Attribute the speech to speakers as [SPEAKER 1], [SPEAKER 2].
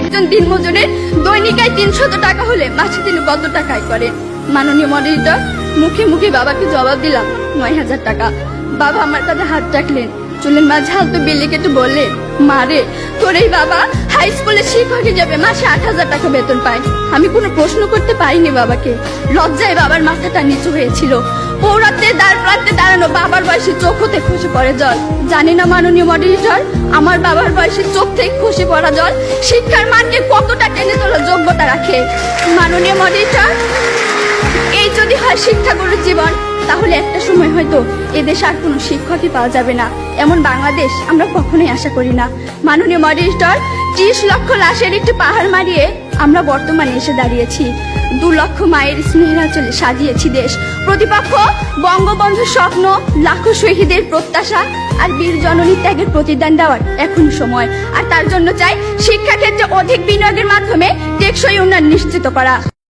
[SPEAKER 1] একজন দিনমজুরের দৈনিক আয় 300 টাকা হলে মাসে তিনি কত টাকা আয় করেন? মাননীয় মডারেটর, মুখে মুখে বাবাকে জবাব দিলাম 9000 টাকা। বাবা আমার কাঁধে হাত রাখলেন, চুলের মাঝে হালতো বিল্লি কেটে বললেন, মা রে, তোর এই বাবা হাই স্কুলের শিক্ষক হিসেবে মাসে 8000 টাকা বেতন পায়। আমি কোনো প্রশ্ন করতে পারিনি বাবাকে। লজ্জায় বাবার মাথাটা নিচু হয়েছিল। পৌরাত্রের দ্বার প্রান্তে দাঁড়ানো বাবার বয়সে চোখ হতে খসে পড়ে জল। জানি না মাননীয় মডারেটর, আমার বাবার বয়সে চোখ থেকে খসে পড়া জল শিক্ষার মানকে কতটা টেনে তোলার যোগ্যতা রাখে। মাননীয় মডারেটর, এই যদি হয় শিক্ষাগুরুর জীবন, তাহলে একটা সময় হয়তো এদেশে আর কোনো শিক্ষকই পাওয়া যাবে না। এমন বাংলাদেশ আমরা কখনোই আশা করি না। মাননীয় মডারেটর, 30 লক্ষ লাশের একটি পাহাড় মারিয়ে আমরা বর্তমানে এসে দাঁড়িয়েছি। 2 লক্ষ মায়ের স্নেহের আঁচলে সাজিয়েছি দেশ। প্রতিপক্ষ বঙ্গবন্ধুর স্বপ্ন, লাখো শহীদের প্রত্যাশা আর বীর জননী ত্যাগের প্রতিদান দেওয়ার এখনই সময়। আর তার জন্য চাই শিক্ষাক্ষেত্রে অধিক বিনিয়োগের মাধ্যমে টেকসই উন্নয়ন নিশ্চিত করা।